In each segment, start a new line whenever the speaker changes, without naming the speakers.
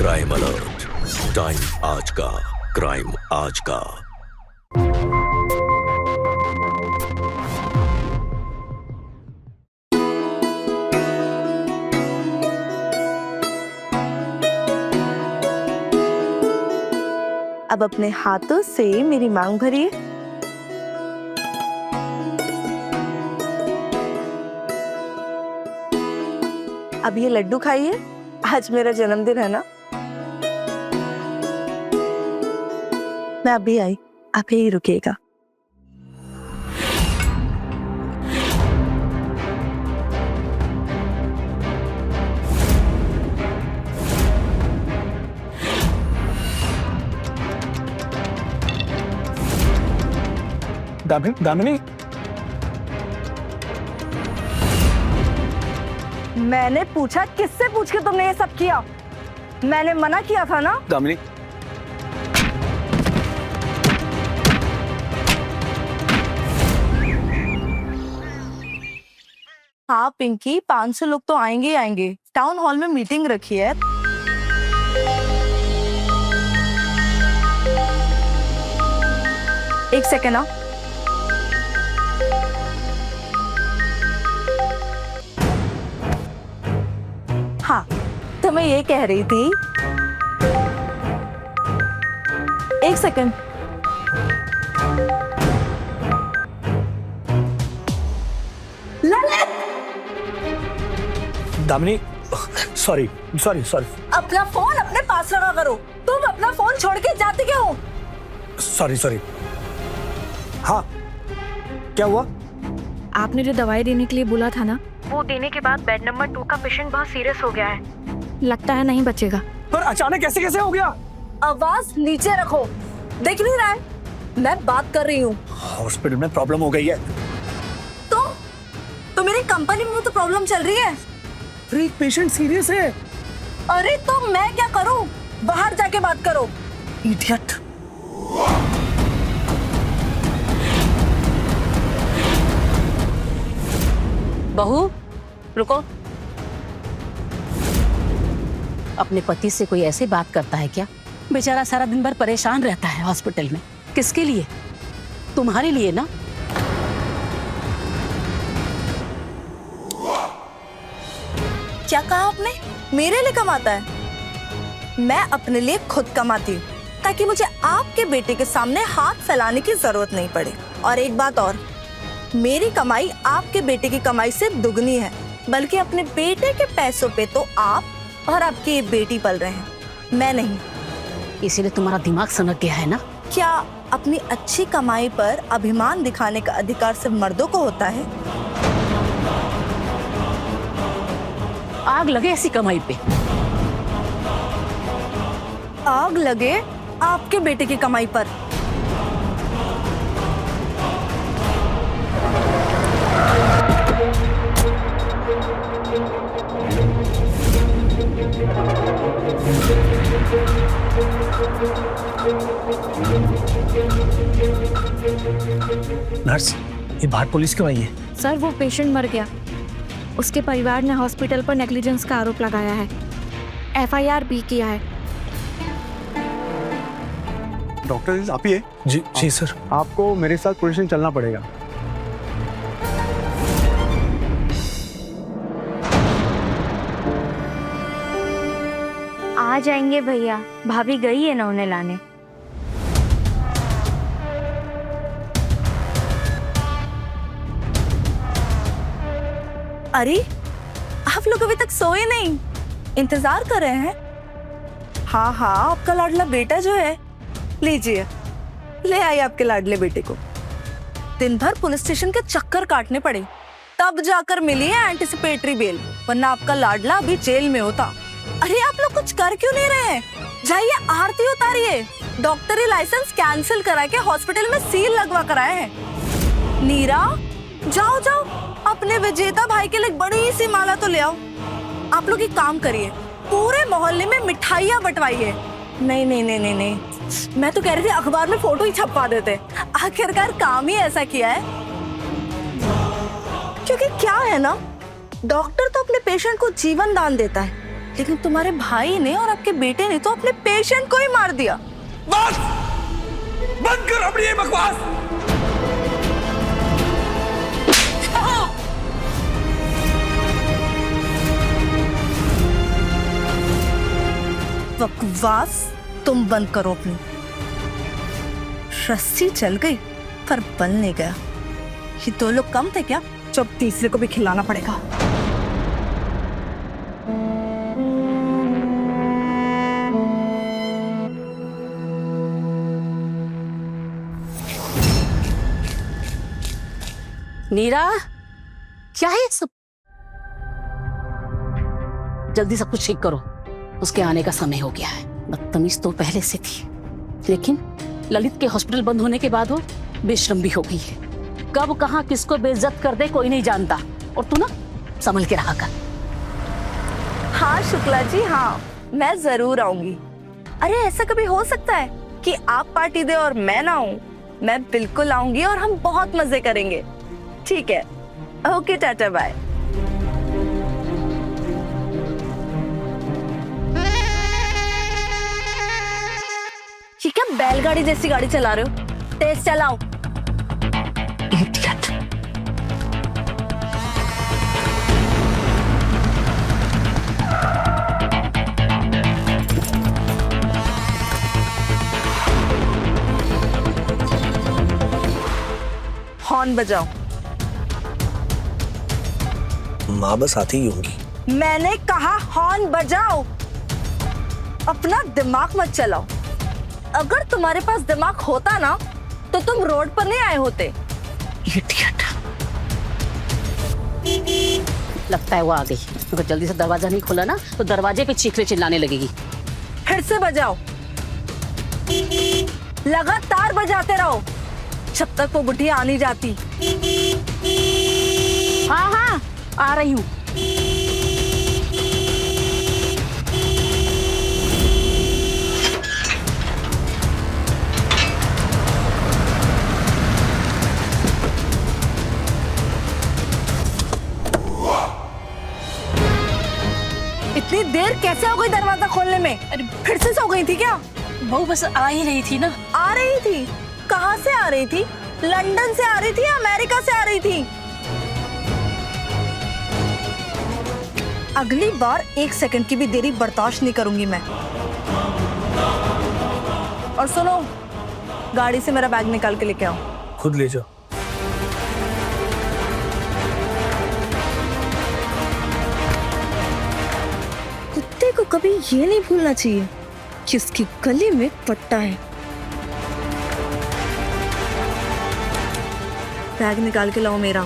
Crime alert, time आज का, crime आज का।
अब अपने हाथों से मेरी मांग भरिए। अब ये लड्डू खाइए, आज मेरा जन्मदिन है ना। मैं अभी आई, आप यही रुकिएगा।
दामिनी,
मैंने पूछा किससे पूछ के तुमने ये सब किया? मैंने मना किया था ना।
दामिनी,
हाँ पिंकी, 500 लोग तो आएंगे ही आएंगे। टाउन हॉल में मीटिंग रखी है। एक सेकेंड ना। हाँ, तो मैं ये कह रही थी, एक सेकेंड। ललित,
दामिनी, सॉरी।
अपना फोन अपने पास रखा करो। तुम अपना फोन छोड़ के जाते क्यों हो?
सॉरी। हाँ, क्या हुआ?
आपने जो दवाई देने के लिए बोला था ना, वो देने के बाद बेड नंबर 2 का पेशेंट बहुत सीरियस हो गया है। लगता है नहीं बचेगा।
पर अचानक कैसे हो गया?
आवाज नीचे रखो, देख नहीं रहा है? मैं बात कर रही हूँ।
हॉस्पिटल में प्रॉब्लम हो गई है।
तो मेरी कंपनी में तो प्रॉब्लम चल रही है।
एक पेशेंट सीरियस है।
अरे तो मैं क्या करूँ? बाहर जाके बात करो।
इडियट।
बहू, रुको। अपने पति से कोई ऐसे बात करता है क्या? बेचारा सारा दिन भर परेशान रहता है हॉस्पिटल में। किसके लिए? तुम्हारे लिए ना।
क्या कहा आपने? मेरे लिए कमाता है? मैं अपने लिए खुद कमाती हूँ, ताकि मुझे आपके बेटे के सामने हाथ फैलाने की जरूरत नहीं पड़े। और एक बात और, मेरी कमाई आपके बेटे की कमाई से दुगनी है, बल्कि अपने बेटे के पैसों पे तो आप और आपकी ये बेटी पल रहे हैं, मैं नहीं।
इसीलिए तुम्हारा दिमाग सनक गया है ना।
क्या अपनी अच्छी कमाई पर अभिमान दिखाने का अधिकार सिर्फ मर्दों को होता है?
आग लगे ऐसी कमाई पे।
आग लगे आपके बेटे की कमाई पर।
नर्स, ये बाहर पुलिस क्यों आई है?
सर, वो पेशेंट मर गया। उसके परिवार ने हॉस्पिटल पर नेग्लिजेंस का आरोप लगाया है। FIR भी किया है।
डॉक्टर आप ही है?
जी सर।
आपको मेरे साथ पुलिस स्टेशन चलना पड़ेगा।
आ जाएंगे भैया, भाभी गई है ना उन्हें लाने।
अरे आप लोग अभी तक सोए नहीं, इंतजार कर रहे हैं? हाँ, आपका लाडला बेटा जो है, लीजिए, ले आइए आपके लाडले बेटे को। दिन भर पुलिस स्टेशन के चक्कर काटने पड़े, तब जाकर मिली है एंटिसिपेटरी बेल, वरना आपका लाडला अभी जेल में होता। अरे आप लोग कुछ कर क्यों नहीं रहे हैं? जाइए आरती उतारिए। डॉक्टरी लाइसेंस कैंसिल करा के हॉस्पिटल में सील लगवा कर आए हैं। नीरा, जाओ अपने विजेता भाई के लिए बड़ी सी माला तो ले आओ। आप लोग एक काम करिए, पूरे मोहल्ले में मिठाइयाँ बंटवाइए। नहीं, मैं तो कह रही थी अखबार में फोटो ही छपवा देते। आखिरकार काम ही ऐसा किया है। क्योंकि क्या है ना, डॉक्टर तो अपने पेशेंट को जीवन दान देता है, लेकिन तुम्हारे भाई ने और आपके बेटे ने तो अपने पेशेंट को ही मार दिया।
बस बंद कर अपनी ये बकवास।
बकवास तुम बंद करो अपनी। रस्सी चल गई पर बल नहीं गया। ये 2 लोग कम थे क्या? जब तीसरे को भी खिलाना पड़ेगा।
नीरा, क्या है ये सब? जल्दी सब कुछ ठीक करो, उसके आने का समय हो गया है। बदतमीज तो पहले से थी, लेकिन ललित के हॉस्पिटल बंद होने के बाद वो बेशर्म भी हो गई है। कब कहाँ किसको बेइज्जत कर दे कोई नहीं जानता, और तू ना संभल के रहा कर।
हाँ शुक्ला जी, हाँ मैं जरूर आऊंगी। अरे ऐसा कभी हो सकता है कि आप पार्टी दे और मैं ना आऊं? मैं बिल्कुल आऊंगी और हम बहुत मजे करेंगे। ठीक है, ओके, टाटा बाय। ये क्या बैलगाड़ी जैसी गाड़ी चला रहे हो? तेज चलाओ। Idiot. हॉर्न बजाओ।
माँ बस आती ही होंगी।
मैंने कहा हॉर्न बजाओ। अपना दिमाग मत चलाओ। अगर तुम्हारे पास दिमाग होता ना तो तुम रोड पर नहीं आए होते।
Idiot. लगता है वो आ गई। अगर जल्दी से दरवाजा नहीं खोला ना तो दरवाजे पे चीखने चिल्लाने लगेगी।
फिर से बजाओ। लगातार बजाते रहो जब तक वो बुढ़िया आ नहीं जाती।
हाँ हाँ, आ रही हूँ।
इतनी देर कैसे हो गई दरवाजा खोलने में? फिर से सो गई थी क्या?
बहू बस आ ही रही थी ना।
आ रही थी? कहाँ से आ रही थी? लंदन से आ रही थी या अमेरिका से आ रही थी? अगली बार 1 सेकंड की भी देरी बर्दाश्त नहीं करूंगी मैं। और सुनो, गाड़ी से मेरा बैग निकाल के लेके आओ।
खुद ले जाओ।
कुत्ते को कभी ये नहीं भूलना चाहिए कि उसकी गली में पट्टा है। बैग निकाल के लाओ मेरा।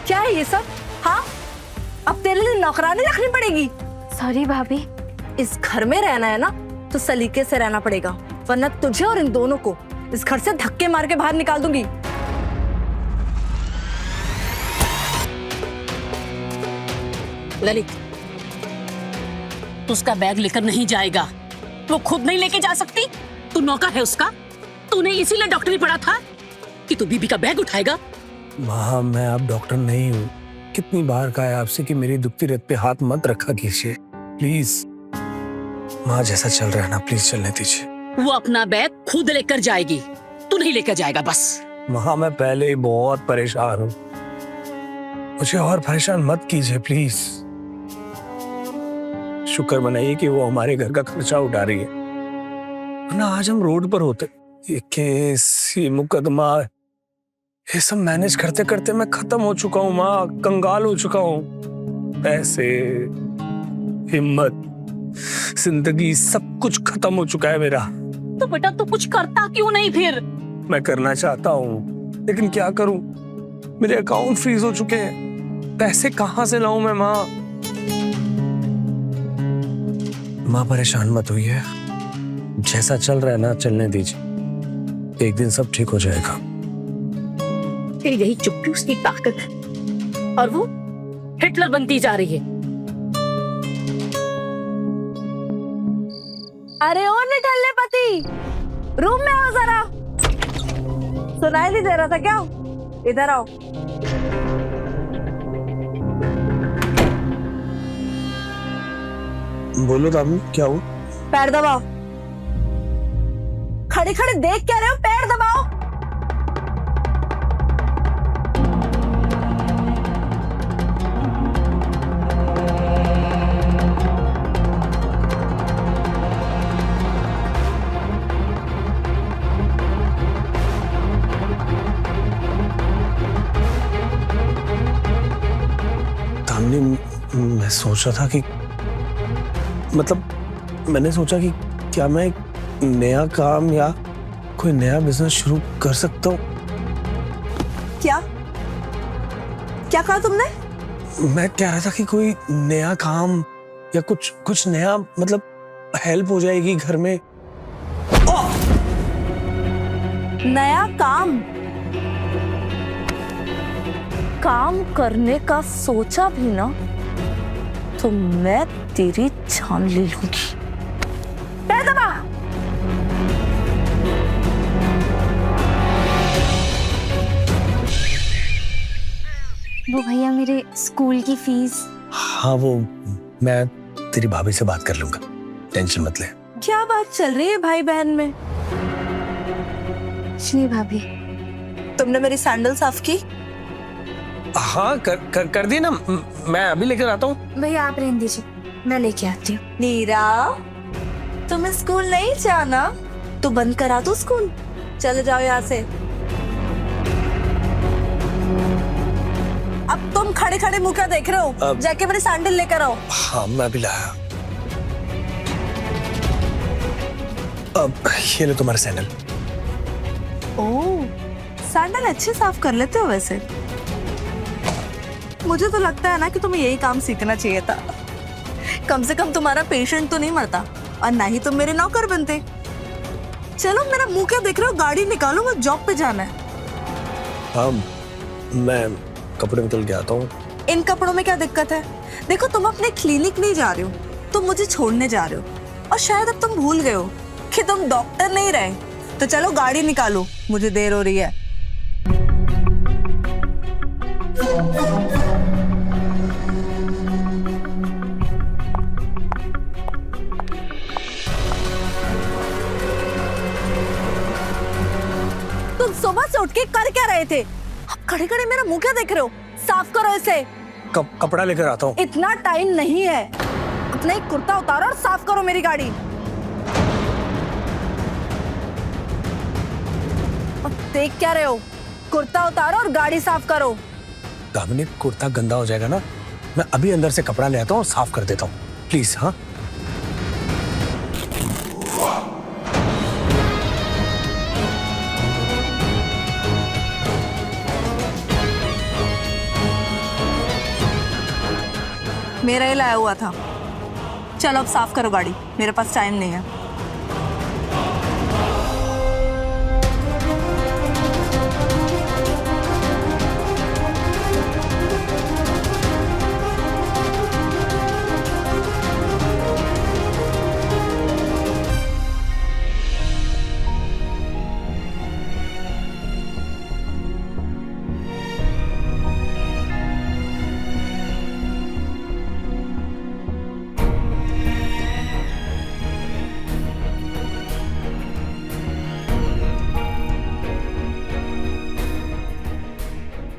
क्या है ये सब? हाँ, अब तेरे लिए नौकरानी रखनी पड़ेगी।
सॉरी भाभी।
इस घर में रहना है ना तो सलीके से रहना पड़ेगा, वरना तुझे और इन दोनों को इस घर से धक्के मार के बाहर निकाल दूंगी।
ललित, तू उसका बैग लेकर नहीं जाएगा। वो खुद नहीं लेके जा सकती। तू नौकर है उसका। तूने इसीलिए डॉक्टरी पढ़ा था कि तू बीबी का बैग उठाएगा।
माँ, मैं अब डॉक्टर नहीं हूँ। कितनी बार कहा है आपसे कि मेरी दुखती रेत पे हाथ मत रखा कीजिए, प्लीज। माँ, जैसा चल रहा है ना, प्लीज चलने दीजिए।
वो अपना बैग खुद लेकर जाएगी, तू नहीं लेकर जाएगा बस।
माँ, मैं पहले ही बहुत परेशान हूँ, मुझे और परेशान मत कीजिए प्लीज। शुक्र मनाइए कि वो हमारे घर का खर्चा उठा रही है, वरना आज हम रोड पर होते। ये केस, ये मुकदमा, ये सब मैनेज करते करते मैं खत्म हो चुका हूँ माँ, कंगाल हो चुका हूँ। पैसे, हिम्मत, जिंदगी, सब कुछ खत्म हो चुका है मेरा।
तो बेटा तू कुछ करता क्यों नहीं फिर?
मैं करना चाहता हूँ, लेकिन क्या करूँ? मेरे अकाउंट फ्रीज हो चुके हैं, पैसे कहाँ से लाऊं मैं माँ? माँ, परेशान मत हुई, जैसा चल रहा है ना चलने दीजिए, एक दिन सब ठीक हो जाएगा।
फिर यही चुप्पी उसकी ताकत है और वो हिटलर बनती जा रही है।
अरे ओ निठल्ले पति, रूम में आओ जरा। सुनाई नहीं दे रहा था क्या? इधर आओ।
बोलो दामिनी, क्या हुआ?
पैर दबाओ। खड़े खड़े देख क्या रहे हो? पैर दबाओ।
दामिनी, मैं सोच रहा था कि मतलब मैंने सोचा कि क्या मैं एक नया काम या कोई नया बिजनेस शुरू कर सकता हूँ।
क्या क्या कहा तुमने?
मैं कह रहा था कि कोई नया काम या कुछ नया, मतलब हेल्प हो जाएगी घर में।
नया काम? काम करने का सोचा भी ना तो मैं तेरी जान ले लूंगी। पैर दबा।
वो भैया मेरे स्कूल की फीस।
हाँ, वो मैं तेरी भाभी से बात कर लूंगा, टेंशन मत ले।
क्या बात चल रही है भाई बहन में?
जी भाभी।
तुमने मेरी सैंडल साफ की?
हाँ, कर दी ना, मैं अभी लेकर आता हूँ।
भैया आप रहने दीजिए, मैं लेके आती हूँ।
नीरा, तुम्हें स्कूल नहीं जाना तो बंद करा दो स्कूल। चले जाओ यहाँ से। अब तुम खड़े खड़े मुंह क्या देख रहे हो? जाके मेरी सैंडल लेकर आओ।
हाँ, मैं भी लाया। अब ये लो तुम्हारा सैंडल।
ओह, सैंडल अच्छे साफ कर लेते हो वैसे। मुझे तो लगता है ना कि तुम्हें यही काम सीखना चाहिए था। कम से कम तुम्हारा पेशेंट तो नहीं मरता और ना ही तुम मेरे नौकर बनते। चलो, मेरा मुंह क्या देख रहे हो? गाड़ी निकालो, मुझे जॉब पे जाना है।
हाँ, मैं कपड़े बदल के आता हूँ।
इन कपड़ों में क्या दिक्कत है? देखो, तुम अपने क्लिनिक नहीं जा रहे हो, तुम मुझे छोड़ने जा रहे हो। और शायद अब तुम भूल गए हो कि तुम डॉक्टर नहीं रहे। तो चलो गाड़ी निकालो, मुझे देर हो रही है। तुम सुबह से उठ के कर क्या रहे थे? अब खड़े खड़े मेरा मुंह क्या देख रहे हो? साफ करो इसे।
कपड़ा लेकर आता हूँ।
इतना टाइम नहीं है, अपना एक कुर्ता उतारो और साफ करो मेरी गाड़ी। और देख क्या रहे हो? कुर्ता उतारो और गाड़ी साफ करो।
दामिनी, कुर्ता गंदा हो जाएगा ना, मैं अभी अंदर से कपड़ा ले आता हूँ और साफ कर देता हूँ, प्लीज। हाँ,
मेरा ही लाया हुआ था। चलो अब साफ करो गाड़ी, मेरे पास टाइम नहीं है।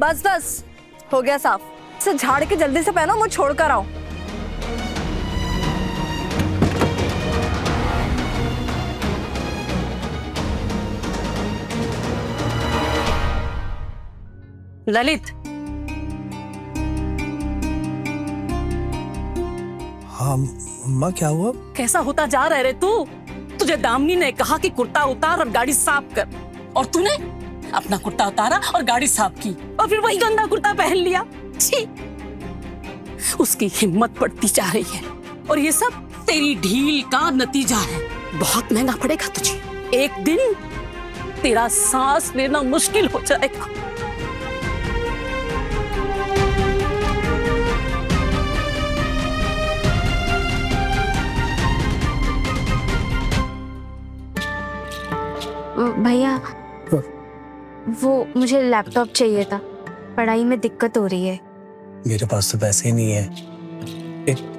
बस बस, हो गया साफ। इसे झाड़ के जल्दी से पहनो, मुझे छोड़ कर आओ।
ललित,
हाँ माँ, क्या हुआ?
कैसा होता जा रहा है रे तू? तुझे दामिनी ने कहा कि कुर्ता उतार और गाड़ी साफ कर, और तूने अपना कुर्ता उतारा और गाड़ी साफ की, और फिर वही गंदा कुर्ता पहन लिया। छी! उसकी हिम्मत बढ़ती जा रही है, और ये सब तेरी ढील का नतीजा है। बहुत महंगा पड़ेगा तुझे। एक दिन तेरा सांस लेना मुश्किल हो जाएगा।
भैया वो मुझे लैपटॉप चाहिए था, पढ़ाई में दिक्कत हो रही है।
मेरे पास तो पैसे ही नहीं है।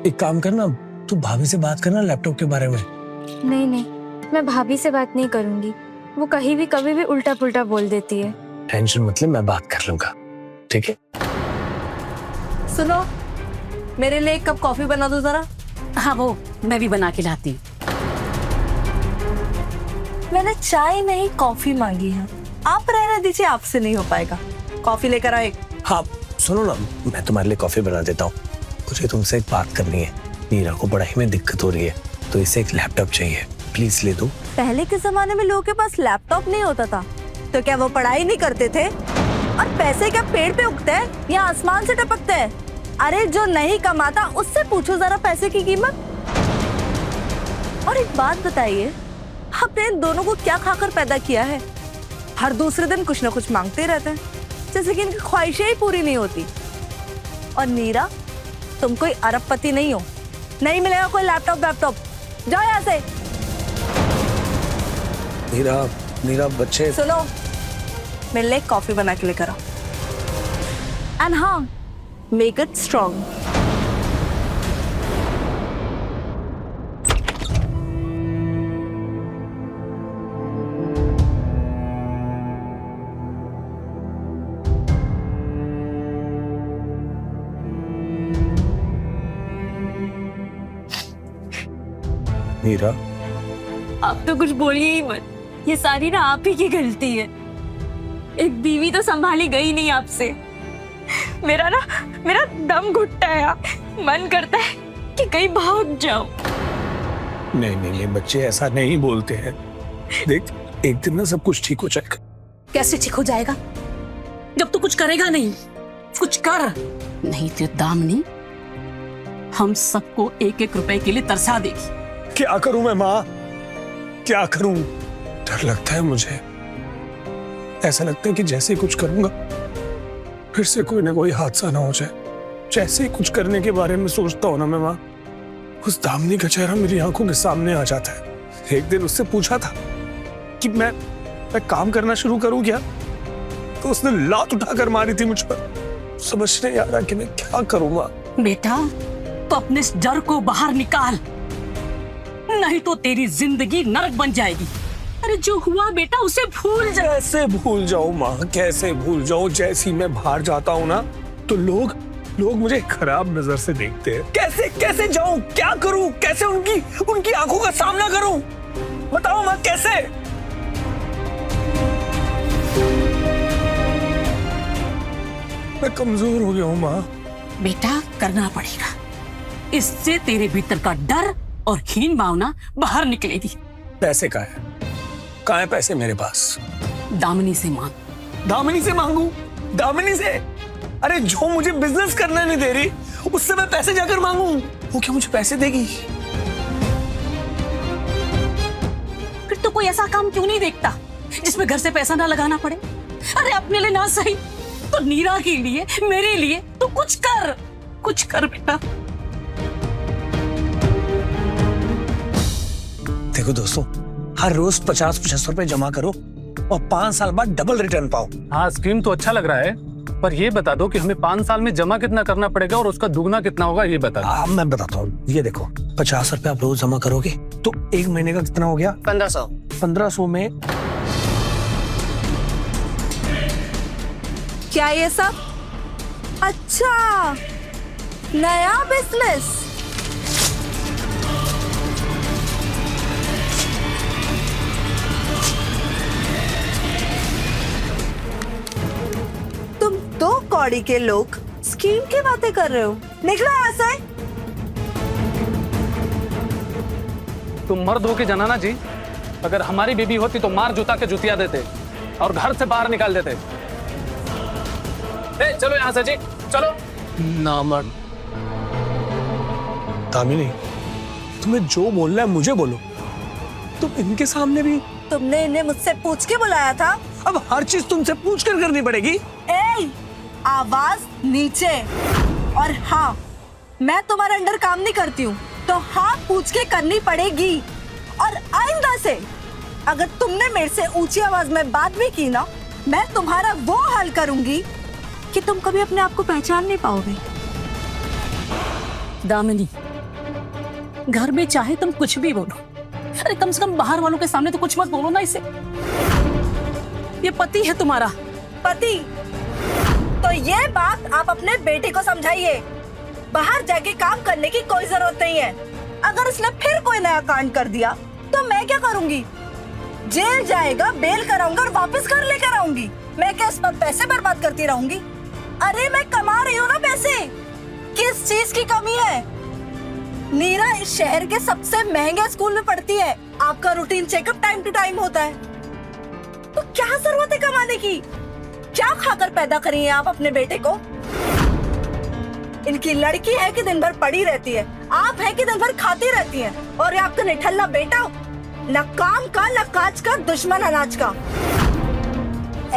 एक काम करना, तू भाभी से बात करना लैपटॉप के बारे में।
नहीं नहीं, मैं भाभी से बात नहीं करूंगी, वो कहीं भी कभी भी उल्टा पुल्टा बोल देती है।
टेंशन मतलब मैं बात कर लूंगा, ठीक है?
सुनो, मेरे लिए एक कप कॉफी बना दो जरा।
हाँ वो मैं भी बना के लाती हूँ।
मैंने चाय नहीं कॉफी मांगी है, आप रहने दीजिए, आपसे नहीं हो पाएगा। कॉफी लेकर आओ एक।
हाँ सुनो ना, मैं तुम्हारे लिए कॉफी बना देता हूँ। मुझे तुमसे एक बात करनी है। नीरा को पढ़ाई में दिक्कत हो रही है, तो इसे एक लैपटॉप चाहिए, प्लीज ले दो।
पहले के जमाने में लोगों के पास लैपटॉप नहीं होता था, तो क्या वो पढ़ाई नहीं करते थे? और पैसे क्या पेड़ पे उगते हैं या आसमान से टपकते हैं? अरे जो नहीं कमाता उससे पूछो जरा पैसे की कीमत। और एक बात बताइए, आपने इन दोनों को क्या खाकर पैदा किया है? हर दूसरे दिन कुछ ना कुछ मांगते रहते हैं, जैसे कि इनकी ख्वाहिशें ही पूरी नहीं होती। और नीरा, तुम कोई अरबपति नहीं हो, नहीं मिलेगा कोई लैपटॉप। जाओ यहाँ से।
नीरा बच्चे।
सुनो, मेरे लिए कॉफी बना के लेकर आओ। एंड हाँ, मेक इट स्ट्रॉन्ग।
नीरा,
आप तो कुछ बोलिए ही मत, ये सारी ना आप ही की गलती है। एक बीवी तो संभाली गई नहीं आपसे। मेरा दम घुटता है, मन करता है कि कहीं भाग जाऊं।
नहीं बच्चे ऐसा नहीं बोलते हैं। देख, एक दिन ना सब कुछ ठीक हो जाएगा।
कैसे ठीक हो जाएगा जब तू कुछ करेगा नहीं? कुछ कर, नहीं तो दामिनी हम सबको 1-1 रुपए के लिए तरसा देगी।
क्या करूं मैं माँ, क्या करूं? डर लगता है मुझे। ऐसा लगता है कि जैसे ही कुछ करूंगा फिर से कोई ना कोई हादसा ना हो जाए। जैसे ही कुछ करने के बारे में सोचता हूं ना मैं माँ, उस दामिनी का चेहरा मेरी आंखों के सामने आ जाता है। एक दिन उससे पूछा था कि मैं काम करना शुरू करूं क्या, तो उसने लात उठाकर मारी थी मुझ पर। समझ नहीं आ रहा कि मैं क्या करूं माँ।
बेटा, तो अपने इस डर को बाहर निकाल, नहीं तो तेरी जिंदगी नरक बन जाएगी। अरे जो हुआ बेटा उसे भूल जा।
कैसे भूल जाऊं माँ, कैसे भूल जाऊं? जैसी मैं बाहर जाता हूँ ना, तो लोग मुझे खराब नजर से देखते हैं। कैसे जाऊं, क्या करूं, कैसे उनकी आंखों का सामना करूं? बताओ माँ, कैसे? मैं कमजोर हो गया हूँ माँ।
बेटा करना पड़ेगा, इससे तेरे भीतर का डर और हीन भावना बाहर निकलेगी।
पैसे कहाँ है पैसे मेरे पास?
दामिनी से मांग।
दामिनी से मांगू? दामिनी से? अरे जो मुझे बिजनेस करना नहीं दे रही, उससे मैं पैसे जाकर मांगू? वो क्या मुझे पैसे देगी?
फिर तो कोई ऐसा काम क्यों नहीं देखता जिसमें घर से पैसा ना लगाना पड़े? अरे अपने लिए ना सही तो नीरा के लिए, मेरे लिए तो कुछ कर बेटा।
देखो दोस्तों, हर रोज 50-75 रुपए जमा करो और 5 साल बाद डबल रिटर्न पाओ।
हाँ, स्कीम तो अच्छा लग रहा है, पर ये बता दो कि हमें 5 साल में जमा कितना करना पड़ेगा और उसका दुगना कितना होगा, ये बता दो।
मैं बताता हूँ, ये देखो, 50 रुपए आप रोज जमा करोगे तो 1 महीने का कितना हो गया? 1500। 1500 में
क्या ये सब? अच्छा, नया बिजनेस। तुम 2 कौड़ी के लोग स्कीम की बातें कर रहे हो? निकलो यहाँ से।
तुम मर्द हो के जनाना जी, अगर हमारी बीबी होती तो मार जूता के जुतिया देते और घर से बाहर निकाल देते। चलो यहाँ से जी, चलो।
ना मर्द। दामिनी, तुम्हें जो बोलना है मुझे बोलो, तुम इनके सामने भी।
तुमने इन्हें मुझसे पूछ के बुलाया था?
अब हर चीज तुमसे पूछ कर करनी पड़ेगी।
ए, आवाज नीचे। और हाँ, मैं तुम्हारे अंडर काम नहीं करती हूँ, तो हाँ पूछ के करनी पड़ेगी। और आइंदा से अगर तुमने मेरे से ऊंची आवाज में बात भी की ना, मैं तुम्हारा वो हाल करूंगी कि तुम कभी अपने आप को पहचान नहीं पाओगे।
दामिनी, घर में चाहे तुम कुछ भी बोलो, अरे कम से कम बाहर वालों के सामने तो कुछ मत बोलो ना इसे। ये पति है तुम्हारा।
पति? तो ये बात आप अपने बेटे को समझाइए। बाहर जाके काम करने की कोई जरूरत नहीं है। अगर उसने फिर कोई नया कांड कर दिया तो मैं क्या करूंगी? जेल जाएगा, बेल कराऊंगा और वापस घर लेकर आऊंगी। मैं क्या इस पर पैसे बर्बाद करती रहूंगी? अरे मैं कमा रही हूँ ना पैसे, किस चीज की कमी है? नीरा इस शहर के सबसे महंगे स्कूल में पढ़ती है। आपका routine checkup time to time होता है, तो क्या जरूरत है कमाने की? क्या खाकर पैदा करी है आप अपने बेटे को? इनकी लड़की है कि दिन भर पड़ी रहती है, आप है कि दिन भर खाती रहती है, और ये आपका निठल्ला बेटा, न काम का न काज का, दुश्मन अनाज का।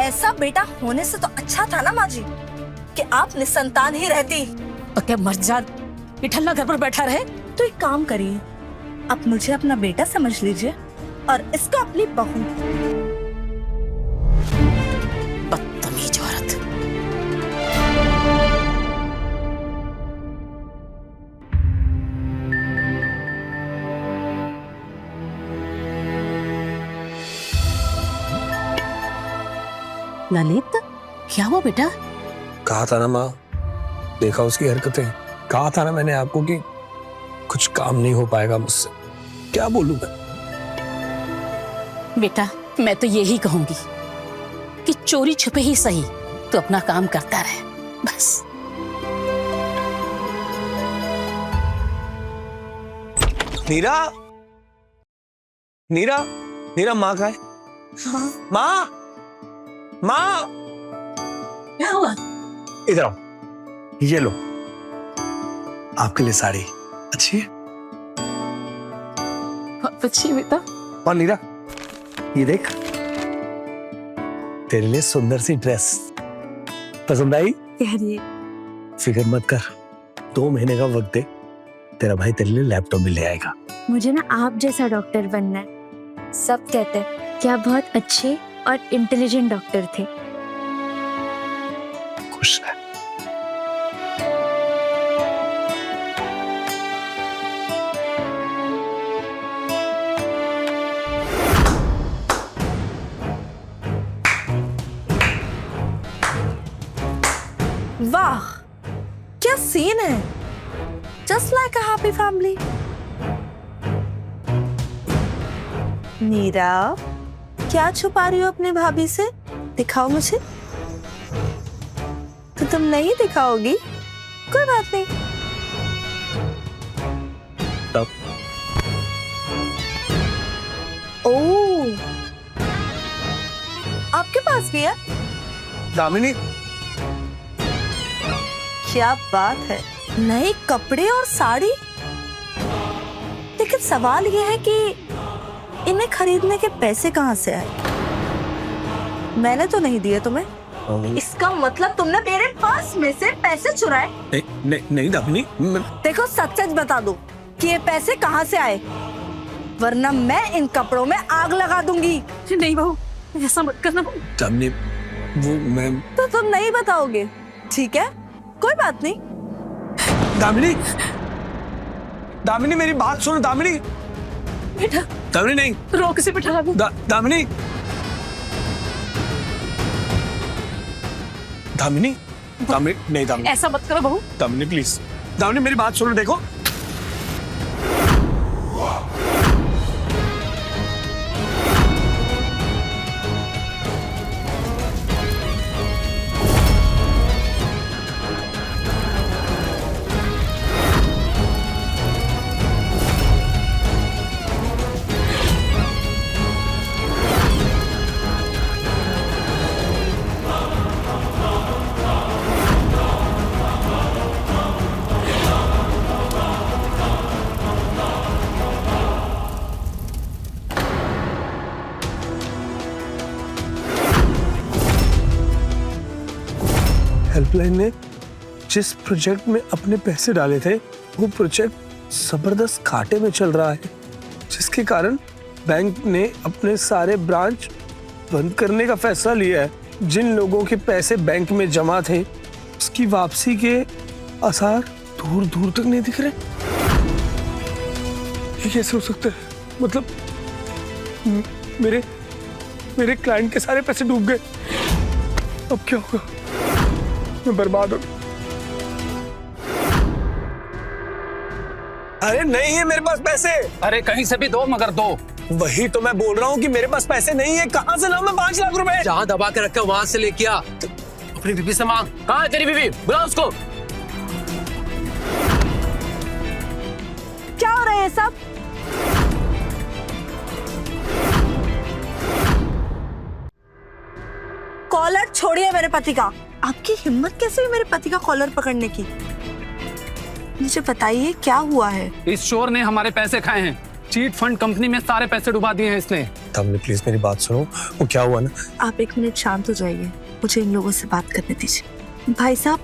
ऐसा बेटा होने से तो अच्छा था ना माँ जी कि आप निसंतान ही रहती।
तो क्या मर्जाद निठल्ला घर पर बैठा रहे?
तो एक काम करिए, आप मुझे अपना बेटा समझ लीजिए और इसको अपनी बहू।
बदतमीज औरत। ललित, क्या हुआ बेटा?
कहा था ना माँ, देखा उसकी हरकतें, कहा था ना मैंने आपको कि कुछ काम नहीं हो पाएगा मुझसे। क्या बोलूं मैं?
बेटा, मैं तो यही कहूंगी कि चोरी छुपे ही सही तो अपना काम करता रहे, बस।
नीरा, नीरा, नीरा, माँ कहाँ है? माँ, माँ,
क्या हुआ?
इधर आओ, ये लो, आपके लिए साड़ी अच्छी है।
बहुत अच्छी बेटा।
और नीरा, ये देख, तेरे लिए सुंदर सी ड्रेस पसंद आई? फिक्र मत कर, 2 महीने का वक्त दे, तेरा भाई तेरे लिए लैपटॉप भी ले आएगा।
मुझे ना आप जैसा डॉक्टर बनना है। सब कहते हैं कि आप बहुत अच्छे और इंटेलिजेंट डॉक्टर थे।
खुश रह।
वाह, क्या सीन है! Just like a happy family. Neera, क्या छुपा रही हो अपनी भाभी से? दिखाओ मुझे। तो तुम नहीं दिखाओगी? कोई बात नहीं।
तब
ओह, आपके पास भी है?
दामिनी,
क्या बात है, नए कपड़े और साड़ी। लेकिन सवाल यह है कि इन्हें खरीदने के पैसे कहाँ से आए? मैंने तो नहीं दिए तुम्हें। इसका मतलब तुमने मेरे पर्स में से पैसे चुराए?
नहीं दामिनी,
देखो, सच सच बता दो कि ये पैसे कहाँ से आए, वरना मैं इन कपड़ों में आग लगा दूंगी।
नहीं बहू, ऐसा मत करना बहू।
दामिनी, वो मैं।
तो तुम नहीं बताओगे? ठीक है, कोई बात नहीं।
दामिनी, दामिनी, मेरी बात सुनो दामिनी।
बेटा,
दामिनी नहीं,
रोक से बिठा दो।
दामिनी, दामिनी, दामिनी, नहीं दामिनी,
ऐसा मत करो बहू।
दामिनी प्लीज, दामिनी मेरी बात सुनो, देखो। हेल्पलाइन ने जिस प्रोजेक्ट में अपने पैसे डाले थे, वो प्रोजेक्ट जबरदस्त घाटे में चल रहा है, जिसके कारण बैंक ने अपने सारे ब्रांच बंद करने का फैसला लिया है। जिन लोगों के पैसे बैंक में जमा थे उसकी वापसी के आसार दूर दूर तक नहीं दिख रहे। ये कैसे हो सकता है? मतलब मेरे क्लाइंट के सारे पैसे डूब गए। अब क्या होगा? मैं बर्बाद हो गया। अरे नहीं है मेरे पास पैसे।
अरे कहीं से भी दो, मगर दो।
वही तो मैं बोल रहा हूँ कि मेरे पास पैसे नहीं है। कहाँ से लाऊं मैं 5 लाख रुपए?
जहाँ दबा के रखा वहां से लेके आ। अपनी बीबी से मांग। कहाँ है तेरी बीबी? बुला उसको।
क्या हो रहा है ये सब? कॉलर छोड़िए मेरे पति का। आपकी हिम्मत कैसे हुई मेरे पति का कॉलर पकड़ने की? मुझे बताइए क्या हुआ है?
इस चोर ने हमारे पैसे खाए हैं। चीट फंड कंपनी में सारे पैसे डुबा दिए हैं इसने।
तमने प्लीज मेरी बात सुनो। वो क्या हुआ ना?
आप 1 मिनट शांत हो जाइए, मुझे इन लोगों से बात करने दीजिए। भाई साहब,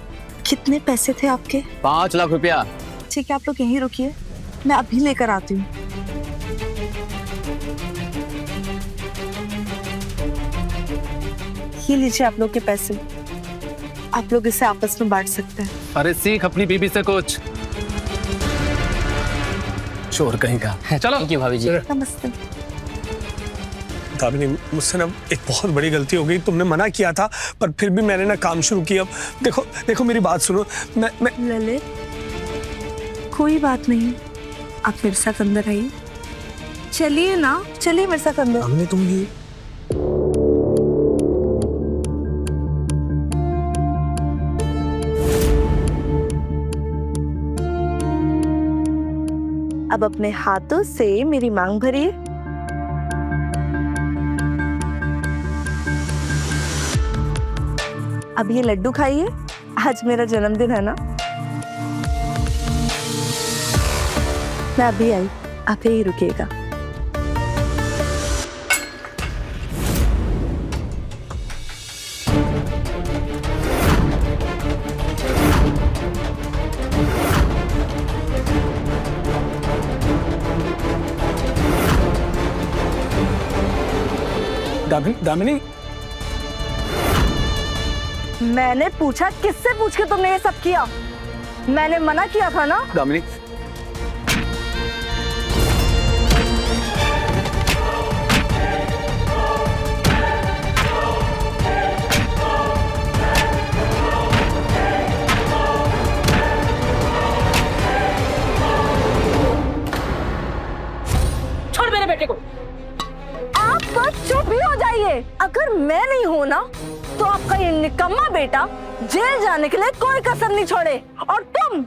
कितने पैसे थे आपके?
5 लाख रुपया।
ठीक है, आप लोग यहीं रुकिए, मैं अभी लेकर आती हूँ। ये लीजिए आप लोग के पैसे, आप लोग इसे आपस में बांट सकते हैं।
अरे सीख अपनी बीबी से कुछ। चोर कहीं का। चलो।
थैंक यू भाभी जी।
नमस्ते।
दामिनी, मुझसे ना एक बहुत बड़ी गलती हो गई। तुमने मना किया था पर फिर भी मैंने ना काम शुरू किया। देखो देखो मेरी बात सुनो। मैं
ललित, कोई बात नहीं, आप मेरे साथ अंदर आइए। चलिए ना, चलिए मेरे साथ अंदर।
दामिनी तुम ये
अब अपने हाथों से मेरी मांग भरिए। अब ये लड्डू खाइए, आज मेरा जन्मदिन है ना। मैं अभी आई, आप यही रुकिएगा।
दामिनी,
मैंने पूछा किससे पूछ के तुमने ये सब किया? मैंने मना किया था ना।
दामिनी
छोड़ मेरे बेटे को।
आप बस चुप ही हो जाइए। अगर मैं नहीं हूं ना तो आपका ये निकम्मा बेटा जेल जाने के लिए कोई कसर नहीं छोड़े। और तुम,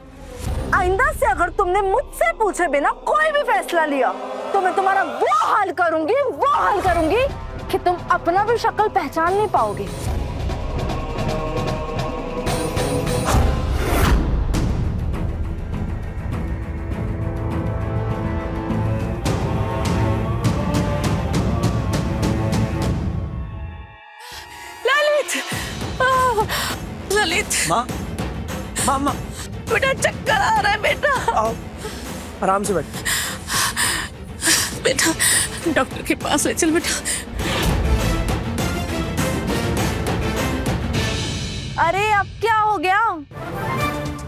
आइंदा से अगर तुमने मुझसे पूछे बिना कोई भी फैसला लिया तो मैं तुम्हारा वो हाल करूंगी कि तुम अपना भी शक्ल पहचान नहीं पाओगे। ललित,
माँ, माँ
बेटा चक्कर आ रहा है बेटा।
आओ आराम से बैठ।
बेटा डॉक्टर के पास ले चल बेटा।
अरे अब क्या हो गया?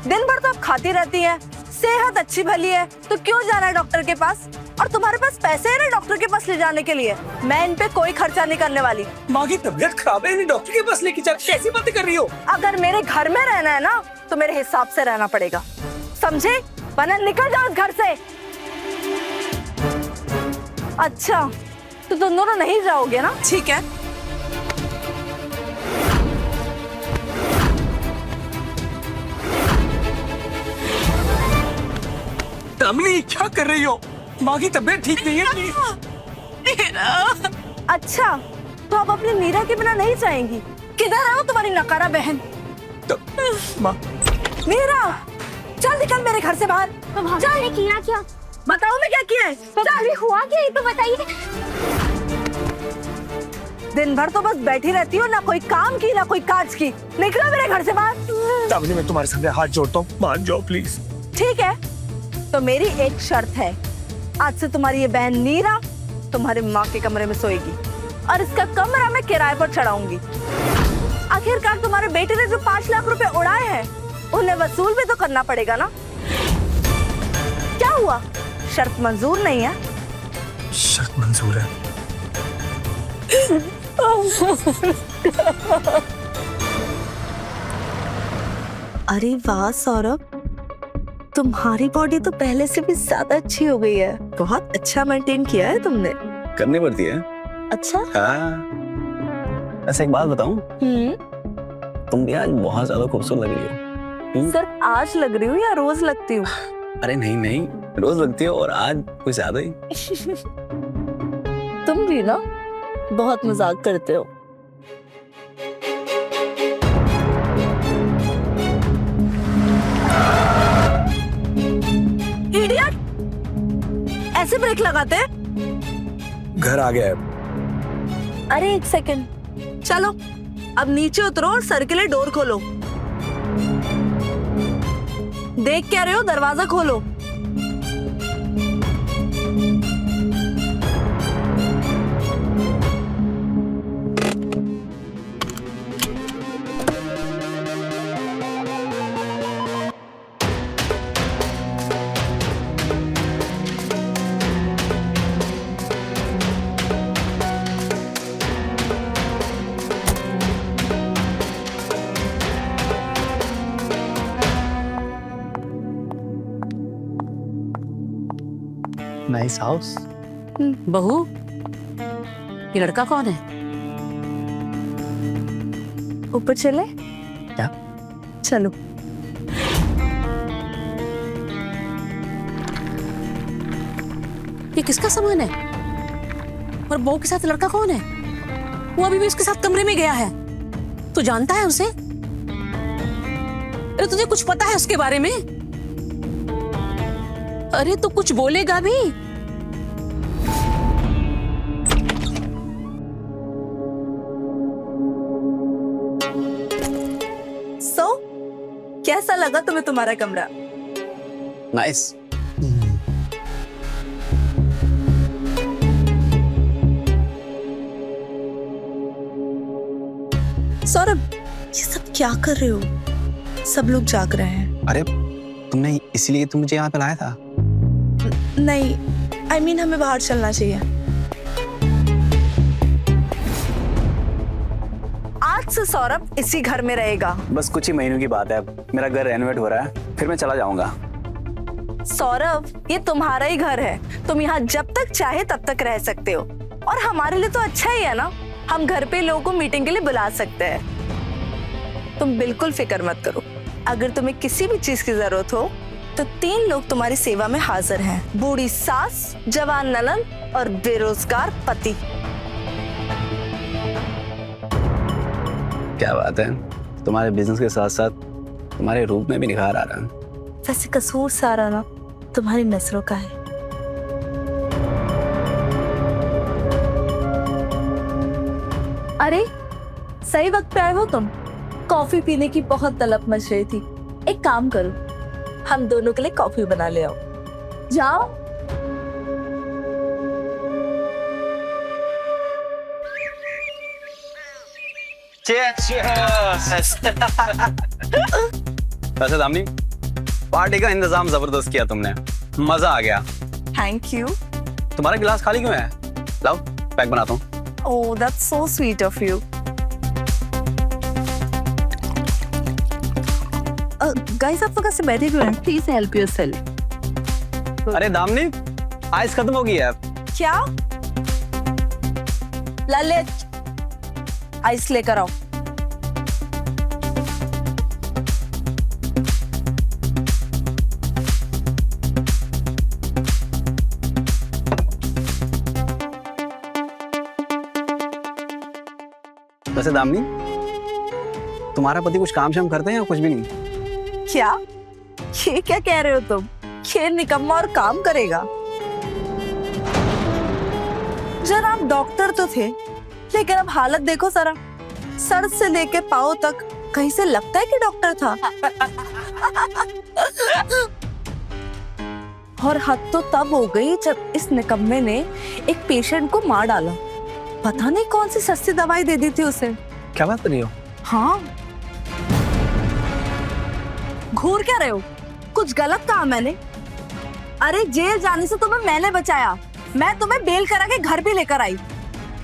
दिन भर तो आप खाती रहती हैं, सेहत अच्छी भली है, तो क्यों जाना है डॉक्टर के पास? और तुम्हारे पास पैसे है ना डॉक्टर के पास ले जाने के लिए। मैं इन पे कोई खर्चा नहीं करने वाली।
माँ की तबीयत खराब है, डॉक्टर के पास लेके जा। कैसी बातें कर रही हो?
अगर मेरे घर में रहना है ना तो मेरे हिसाब से रहना पड़ेगा, समझे? वरना निकल जाओ इस घर से। अच्छा, तो तुम दोनों नहीं जाओगे ना? ठीक है।
दामिनी क्या कर रही हो? माँ की तबीयत ठीक नहीं है।
अच्छा, तो आप अपनी मीरा के बिना नहीं जाएंगी? किधर है वो तुम्हारी नकारा बहन?
माँ,
मीरा, चल निकल मेरे घर से बाहर।
चल किया क्या?
बताओ मैं क्या किया है?
अभी हुआ क्या ये तो बताइए।
दिन भर तो बस बैठी रहती हो, ना कोई काम की ना कोई काज की। निकलो मेरे घर से बाहर।
दामिनी मैं तुम्हारे सामने हाथ जोड़ता हूँ, मान जाओ प्लीज।
ठीक है, तो मेरी एक शर्त है, आज से तुम्हारी ये बहन नीरा तुम्हारे माँ के कमरे में सोएगी और इसका कमरा मैं किराए पर चढ़ाऊंगी। आखिरकार तुम्हारे बेटे ने जो 5 लाख रुपए उड़ाए हैं उन्हें वसूल भी तो करना पड़ेगा ना। क्या हुआ, शर्त मंजूर नहीं है?
शर्त मंजूर है।
अरे वाह सौरभ, तुम्हारी बॉडी तो पहले से भी ज्यादा अच्छी हो गई है। बहुत अच्छा मेंटेन किया है तुमने।
करनी पड़ती है।
अच्छा।
हाँ। ऐसे एक बात बताऊं, तुम भी आज बहुत ज्यादा खूबसूरत लग रही हो।
सिर्फ आज लग रही हूँ या रोज लगती हूँ?
अरे नहीं नहीं, रोज लगती हो और आज कुछ ज्यादा ही।
तुम भी ना बहुत मजाक करते हो। इडियट, ऐसे ब्रेक लगाते हैं?
घर आ गया है।
अरे एक सेकंड, चलो अब नीचे उतरो और सर के लिए डोर खोलो। देख क्या रहे हो, दरवाजा खोलो।
Nice house.
बहू, ये लड़का कौन है?
ऊपर चले?
क्या?
चलो।
ये किसका सामान है? और बहू के साथ लड़का कौन है? वो अभी भी उसके साथ कमरे में गया है। तू जानता है उसे? अरे तुझे कुछ पता है उसके बारे में? अरे तू कुछ बोलेगा भी?
सो कैसा लगा तुम्हें तुम्हारा कमरा?
नाइस।
सौरभ, ये सब क्या कर रहे हो? सब लोग जाग रहे हैं।
अरे तुमने इसीलिए तुम मुझे यहाँ पे लाया था?
नहीं, I mean हमें बाहर चलना चाहिए। आज से सौरभ इसी घर में रहेगा।
बस कुछ ही महीनों की बात है, मेरा घर रेनोवेट हो रहा है, फिर मैं चला जाऊंगा।
सौरभ, ये तुम्हारा ही घर है, तुम यहाँ जब तक चाहे तब तक रह सकते हो। और हमारे लिए तो अच्छा ही है ना, हम घर पे लोगों को मीटिंग के लिए बुला सकते हैं। तुम बिल्कुल फिक्र मत करो, अगर तुम्हें किसी भी चीज की जरूरत हो तो 3 लोग तुम्हारी सेवा में हाजिर हैं। बूढ़ी सास, जवान ननद और बेरोजगार पति।
क्या बात है, तुम्हारे बिजनेस के साथ साथ तुम्हारे रूप में भी निखार आ रहा है।
वैसे कसूर सारा ना तुम्हारी नजरों का है। अरे सही वक्त पे आए हो तुम। कॉफी पीने की बहुत तलब मच रही थी। एक काम करो, हम दोनों के लिए कॉफी बना ले आओ। जाओ।
वैसे दामिनी, पार्टी का इंतजाम जबरदस्त किया तुमने, मजा आ गया।
Thank you.
तुम्हारा गिलास खाली क्यों है? लाओ पैक बनाता हूँ।
Oh, that's so sweet of you. Guys, आप लोग कैसे बैठे हुए हैं? Please help yourself.
अरे दामिनी, आइस खत्म हो गई है।
क्या? ललित, आइस लेकर आओ।
वैसे दामिनी, तुम्हारा पति कुछ काम शाम करते हैं या कुछ भी नहीं?
क्या? ये क्या कह रहे हो तुम? ये निकम्मा और काम करेगा? जरा आप डॉक्टर तो थे, लेकिन अब हालत देखो जरा। सर से लेके पाँव तक कहीं से लगता है कि डॉक्टर था। और हद तो तब हो गई जब इस निकम्मे ने एक पेशेंट को मार डाला। पता नहीं कौन सी सस्ती दवाई दे दी थी उसे।
क्या बात कर रही हो?
हाँ, घूर क्या रहे हो? कुछ गलत कहा मैंने? अरे जेल जाने से तुम्हें मैंने बचाया। मैं तुम्हें बेल करा के घर भी लेकर आई,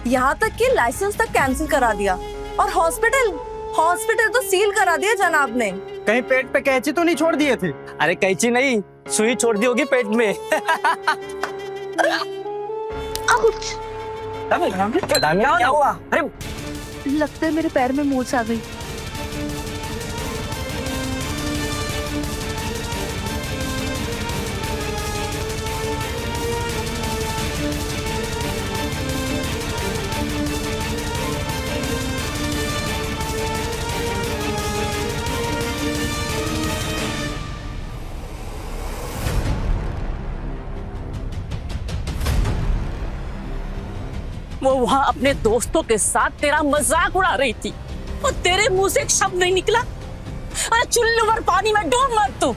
यहाँ तक कि लाइसेंस तक कैंसिल करा दिया, और हॉस्पिटल तो सील करा दिया जनाब ने।
कहीं पेट पे कैंची तो नहीं छोड़ दिए थे?
अरे कैंची नहीं, सुई छोड़ दी होगी पेट में। क्या हुआ? अरे
लगता है मेरे पैर में मोच आ गई।
वो वहां अपने दोस्तों के साथ तेरा मजाक उड़ा रही थी और तेरे मुंह से एक शब्द नहीं निकला। अरे चुल्लू भर पानी में डूब मत तू।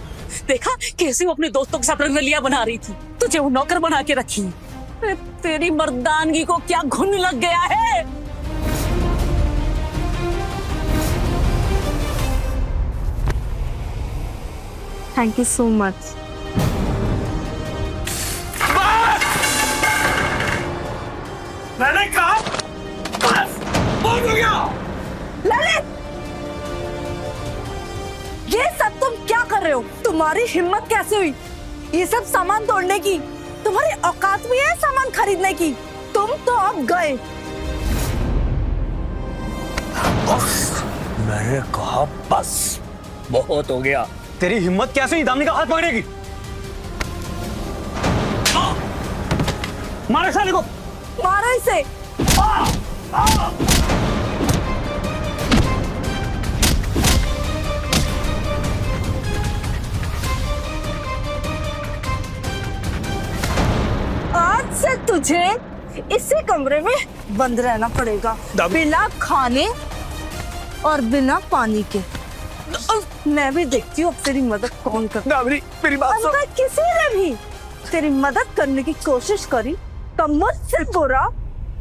देखा कैसे वो अपने दोस्तों के साथ रंगलियां बना रही थी, तुझे वो नौकर बना के रखी। अरे तेरी मर्दानगी को क्या घुन लग गया है?
Thank you so much.
मैंने कहा बस, बहुत हो गया।
ललित, ये सब तुम क्या कर रहे हो? तुम्हारी हिम्मत कैसे हुई ये सब सामान तोड़ने की? तुम्हारी औकात भी है सामान खरीदने की? तुम तो अब गए।
मैंने कहा बस, बहुत हो गया।
तेरी हिम्मत कैसे हुई दामनी का हाथ पकड़ने की? मारो साले को।
मारो इसे। आज से तुझे इसी कमरे में बंद रहना पड़ेगा, बिना खाने और बिना पानी के। मैं भी देखती हूँ अब तेरी मदद कौन करता है।
मेरी बात सुन।
अगर किसी ने भी तेरी मदद करने की कोशिश करी तो मुझसे बुरा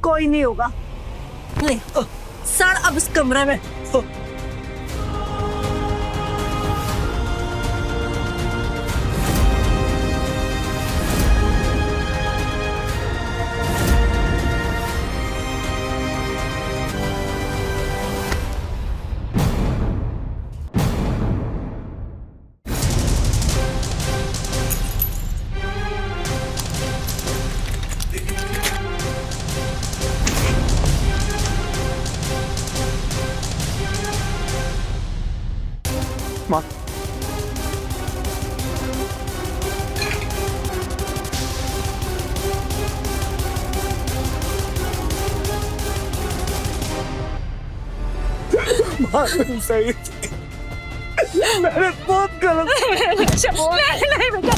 कोई नहीं होगा। ले सड़ अब इस कमरे में।
माँ, सही, मैंने बहुत गलत।
नहीं बेटा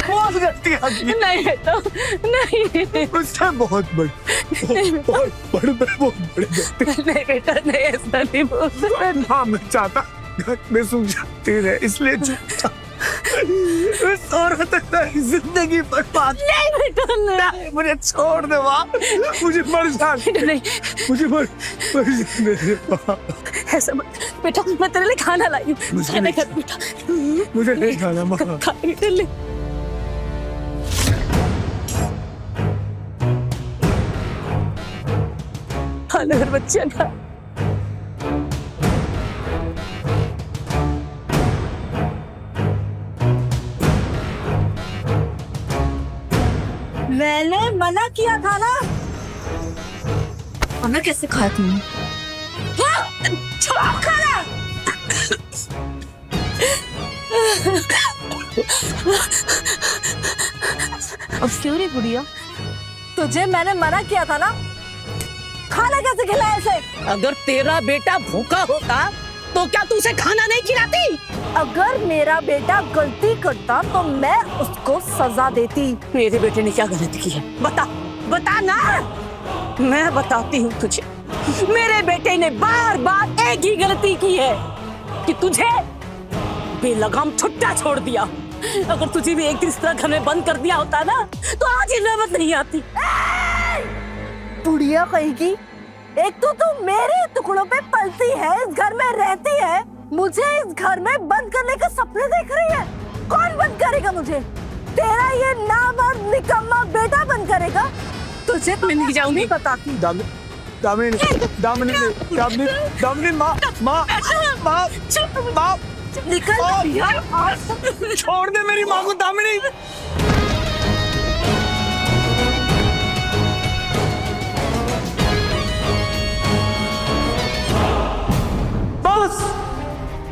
बहुत गलती आ गई।
नहीं बेटा नहीं।
उससे बहुत बड़ी
नहीं बेटा नहीं, ऐसा नहीं बोल सकता।
हाँ, मैं चाहता घर में सुख जाती रहे, इसलिए उस औरत की जिंदगी बर्बाद।
नहीं बेटा नहीं।
मुझे छोड़ दे माँ, मुझे मर जाने।
नहीं
मुझे मर जाने दे माँ।
ऐसा मत बेटा, मैं तेरे लिए खाना लाई हूँ।
मुझे नहीं
बेटा,
मुझे नहीं खाना माँ।
खाने के लिए खाना घर बच्चे का।
मैंने मना किया था ना। खाना कैसे खाया तुमने? छोड़ खाना। अब क्यों रे बुढ़िया? तुझे मैंने मना किया था ना, खाना कैसे खिलाया इसे?
अगर तेरा बेटा भूखा होता तो क्या तू उसे खाना नहीं खिलाती?
अगर मेरा बेटा गलती करता तो मैं उसको सजा देती।
मेरे बेटे ने क्या गलती की है? बता बता ना। मैं बताती हूँ तुझे। मेरे बेटे ने बार बार एक ही गलती की है कि तुझे बेलगाम छुट्टा छोड़ दिया। अगर तुझे भी एक दिन इस तरह घर में बंद कर दिया होता ना तो आज ये नौबत नहीं आती।
बुढ़िया कहेगी, एक तो तू मेरे टुकड़ों पे पलती है, इस घर में रहती है, मुझे इस घर में बंद करने के सपने देख रही है। कौन बंद करेगा मुझे? तेरा ये नामर्द निकम्मा बेटा बंद करेगा। तुझे
मैं नहीं जाऊंगी।
बताती।
दामिनी माँ
निकल यार।
छोड़ दे मेरी माँ को दामिनी।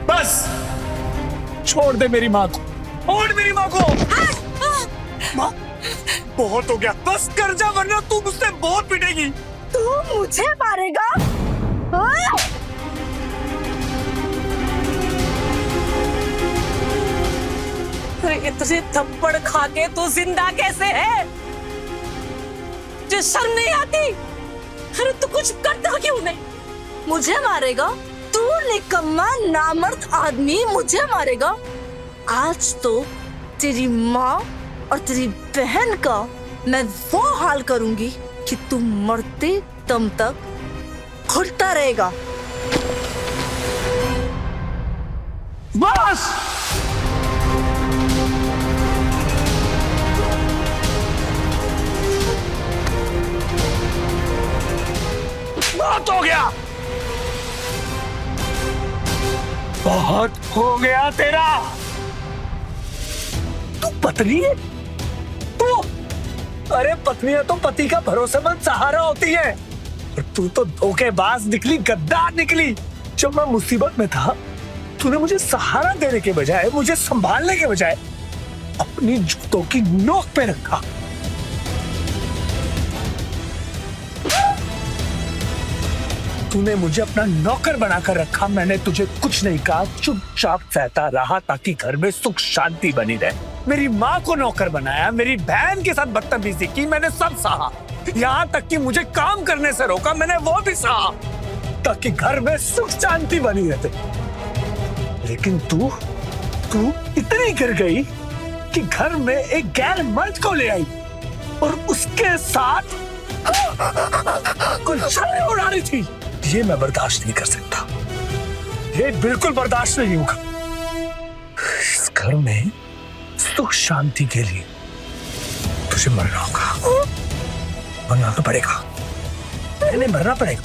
बस छोड़ दे मेरी माँ को, छोड़ मेरी माँ को। माँ बहुत हो गया, बस कर जा वरना तू मुझसे बहुत पिटेगी।
तू मुझे मारेगा? हाँ?
अरे तुझे थप्पड़ खा के तू जिंदा कैसे है? तुझे शर्म नहीं आती? अरे तू कुछ करता क्यों नहीं?
मुझे मारेगा? तू निकम्मा नामर्द आदमी मुझे मारेगा? आज तो तेरी माँ और तेरी बहन का मैं वो हाल करूंगी कि तू मरते दम तक घुटता रहेगा।
बस बहुत हो गया, बहुत हो गया तेरा। तू पत्नी है तू? अरे पत्नियां तो पति का भरोसेमंद सहारा होती है, और तू तो धोखेबाज निकली, गद्दार निकली। जब मैं मुसीबत में था तूने मुझे सहारा देने के बजाय, मुझे संभालने के बजाय अपनी जूतों की नोक पे रखा। तूने मुझे अपना नौकर बनाकर रखा, मैंने तुझे कुछ नहीं कहा, चुपचाप सहता रहा ताकि घर में सुख शांति बनी रहे। मेरी माँ को नौकर बनाया, मेरी बहन के साथ बदतमीजी की, मैंने सब सहा। यहाँ तक कि मुझे काम करने से रोका, मैंने वो भी सहा ताकि घर में सुख शांति बनी रहते। लेकिन तू इतनी गिर गई कि घर में एक गैर मर्द को ले आई और उसके साथ गुलशनें उड़ा रही थी। ये मैं बर्दाश्त नहीं कर सकता, ये बिल्कुल बर्दाश्त नहीं होगा। इस घर में सुख शांति के लिए तुझे मरना होगा, मरना तो पड़ेगा, नहीं मरना पड़ेगा।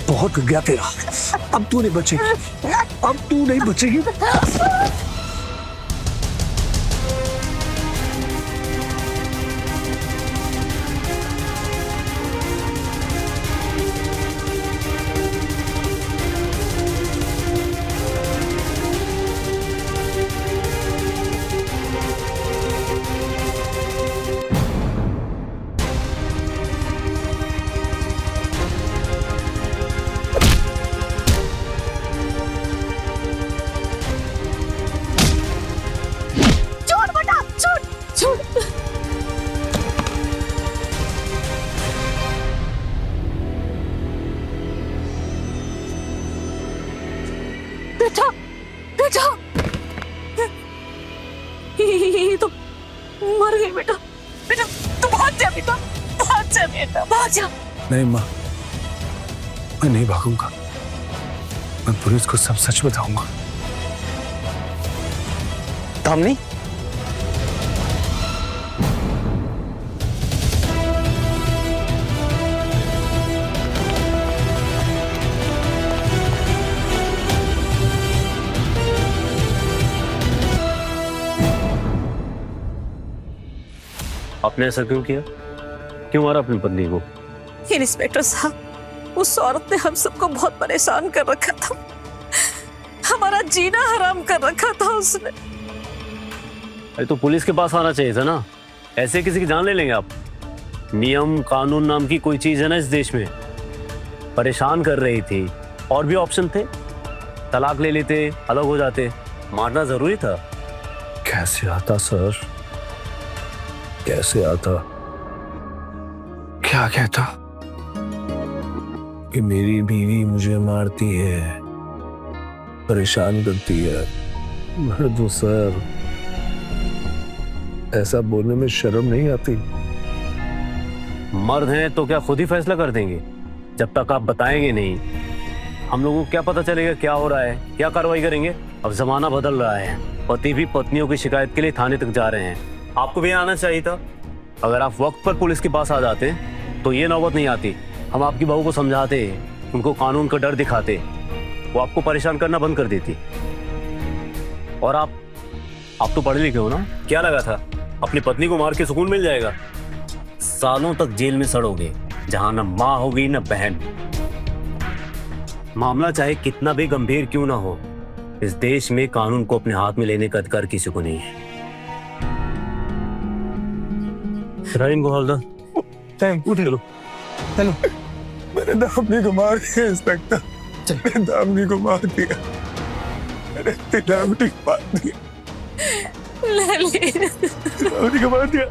बहुत गया तेरा, अब तू नहीं बचेगी, अब तू नहीं बचेगी।
बेटा ये तो मर गई। बेटा बेटा तू भाग जा, बेटा भाग जा, बेटा भाग जा।
नहीं माँ, मैं नहीं भागूंगा, मैं पुलिस को सब सच बताऊंगा।
दामिनी,
आपने ऐसा क्यों किया? क्यों मारा अपनी पत्नी को?
इंस्पेक्टर साहब, उस औरत ने हम सबको बहुत परेशान कर रखा था, हमारा जीना हराम कर रखा था उसने।
अरे तो पुलिस के पास आना चाहिए था ना, ऐसे किसी की जान ले लेंगे आप? नियम कानून नाम की कोई चीज है ना इस देश में। परेशान कर रही थी, और भी ऑप्शन थे, तलाक ले लेते, अलग हो जाते, मारना जरूरी था?
कैसे आता सर, कैसे आता? क्या कहता कि मेरी बीवी मुझे मारती है, परेशान करती है। मर्द हूं सर, ऐसा बोलने में शर्म नहीं आती?
मर्द हैं तो क्या खुद ही फैसला कर देंगे? जब तक आप बताएंगे नहीं, हम लोगों को क्या पता चलेगा क्या हो रहा है, क्या कार्रवाई करेंगे? अब जमाना बदल रहा है, पति भी पत्नियों की शिकायत के लिए थाने तक जा रहे हैं। आपको भी आना चाहिए था। अगर आप वक्त पर पुलिस के पास आ जाते तो ये नौबत नहीं आती। हम आपकी बहू को समझाते, उनको कानून का डर दिखाते, वो आपको परेशान करना बंद कर देती। और आप तो पढ़े लिखे हो ना, क्या लगा था अपनी पत्नी को मार के सुकून मिल जाएगा? सालों तक जेल में सड़ोगे, जहां न माँ होगी न बहन। मामला चाहे कितना भी गंभीर क्यों ना हो, इस देश में कानून को अपने हाथ में लेने का अधिकार किसी को नहीं है। इनको हवलदार,
चलो
चलो।
मैंने दामनी को मार दिया इंस्पेक्टर, मैंने दामनी को मार दिया, मैंने दामनी को मार दिया, दामनी को मार दिया।